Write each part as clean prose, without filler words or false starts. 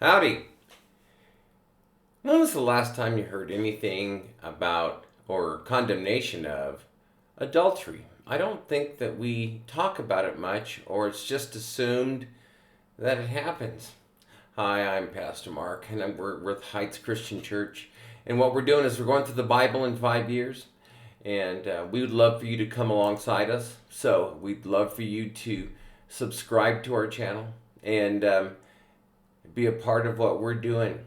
Howdy. When was the last time you heard anything about or condemnation of adultery? I don't think that we talk about it much, or it's just assumed that it happens. Hi, I'm Pastor Mark, and we're with Heights Christian Church. And what we're doing is we're going through the Bible in 5 years, and we would love for you to come alongside us. So we'd love for you to subscribe to our channel and be a part of what we're doing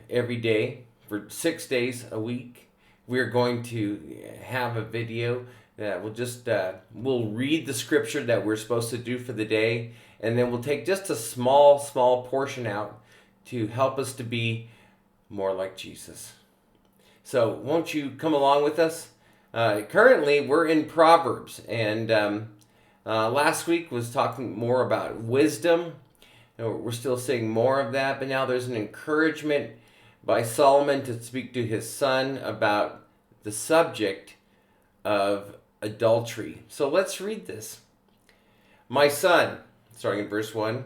every day for 6 days a week. We're going to have a video that we'll read the scripture that we're supposed to do for the day, and then we'll take just a small portion out to help us to be more like Jesus. So won't you come along with us? Currently, we're in Proverbs, and last week was talking more about wisdom. We're still seeing more of that, but now there's an encouragement by Solomon to speak to his son about the subject of adultery. So let's read this. My son, starting in verse 1,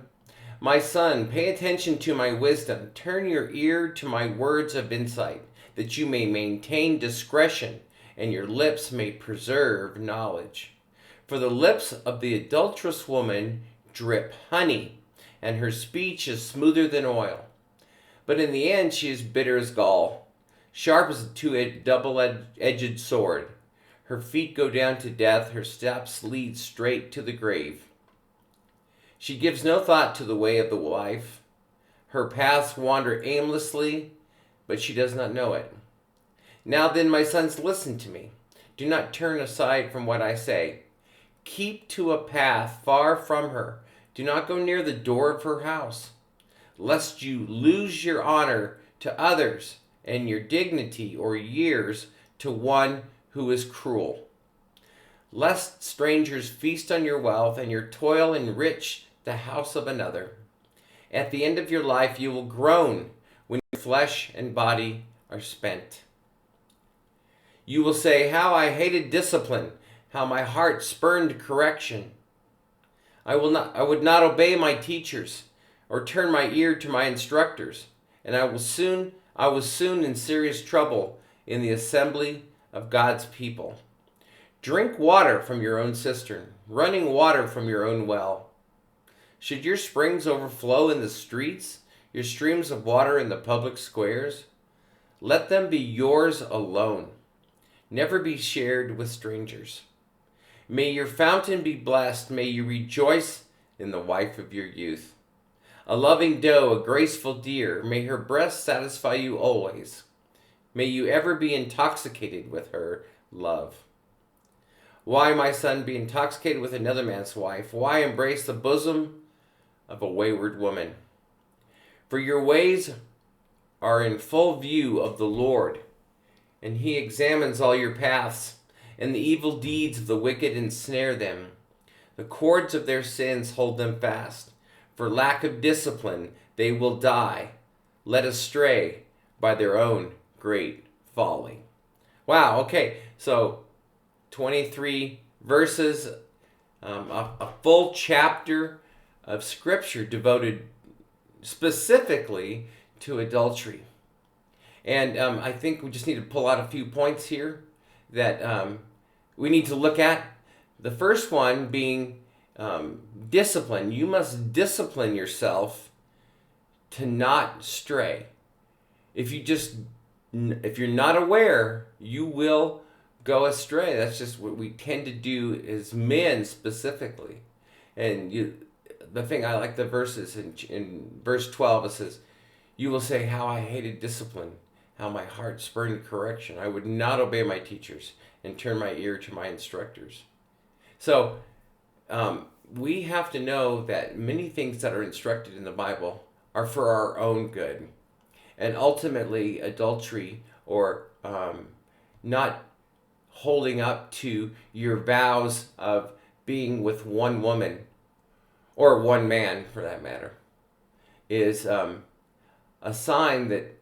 my son, pay attention to my wisdom. Turn your ear to my words of insight, that you may maintain discretion and your lips may preserve knowledge. For the lips of the adulterous woman drip honey, and her speech is smoother than oil. But in the end she is bitter as gall, sharp as a double-edged sword. Her feet go down to death, her steps lead straight to the grave. She gives no thought to the way of the wife. Her paths wander aimlessly, but she does not know it. Now then, my sons, listen to me. Do not turn aside from what I say. Keep to a path far from her. Do not go near the door of her house, lest you lose your honor to others and your dignity or years to one who is cruel. Lest strangers feast on your wealth and your toil enrich the house of another. At the end of your life you will groan when your flesh and body are spent. You will say, how I hated discipline, how my heart spurned correction. I would not obey my teachers or turn my ear to my instructors, and I was soon in serious trouble in the assembly of God's people. Drink water from your own cistern, running water from your own well. Should your springs overflow in the streets, your streams of water in the public squares? Let them be yours alone. Never be shared with strangers. May your fountain be blessed. May you rejoice in the wife of your youth. A loving doe, a graceful deer, may her breast satisfy you always. May you ever be intoxicated with her love. Why, my son, be intoxicated with another man's wife? Why embrace the bosom of a wayward woman? For your ways are in full view of the Lord, and he examines all your paths, and the evil deeds of the wicked ensnare them. The cords of their sins hold them fast. For lack of discipline, they will die, led astray by their own great folly. Wow, okay, so 23 verses, a full chapter of scripture devoted specifically to adultery. And I think we just need to pull out a few points here that we need to look at. The first one being discipline. You must discipline yourself to not stray. If you're not aware, you will go astray. That's just what we tend to do as men specifically. And the thing I like the verses in verse 12, it says, you will say, how I hated discipline, how my heart spurned correction. I would not obey my teachers and turn my ear to my instructors. So we have to know that many things that are instructed in the Bible are for our own good. And ultimately, adultery or not holding up to your vows of being with one woman, or one man for that matter, is a sign that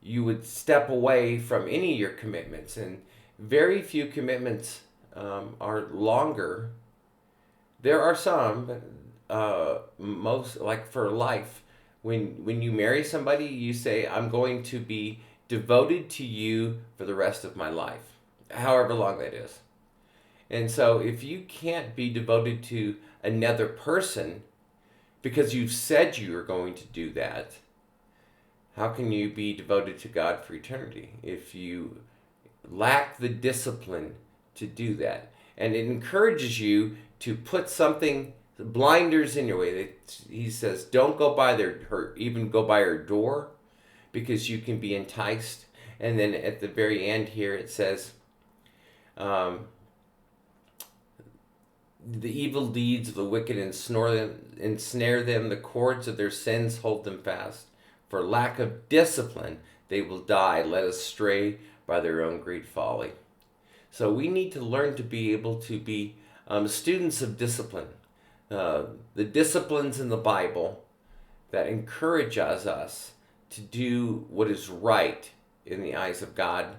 you would step away from any of your commitments. And very few commitments are longer. There are some, but most, like for life, When you marry somebody, you say, I'm going to be devoted to you for the rest of my life, however long that is. And so if you can't be devoted to another person because you've said you are going to do that, how can you be devoted to God for eternity if you lack the discipline to do that? And it encourages you to put something, blinders in your way. He says, don't go by even go by her door, because you can be enticed. And then at the very end here it says, the evil deeds of the wicked ensnare them, the cords of their sins hold them fast. For lack of discipline, they will die, led astray by their own great folly. So we need to learn to be able to be students of discipline. The disciplines in the Bible that encourage us to do what is right in the eyes of God.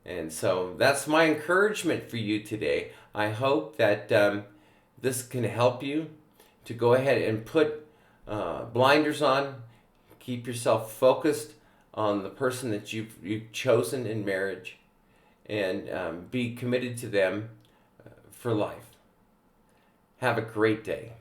And so that's my encouragement for you today. I hope that this can help you to go ahead and put blinders on. Keep yourself focused on the person that you've chosen in marriage, and be committed to them for life. Have a great day.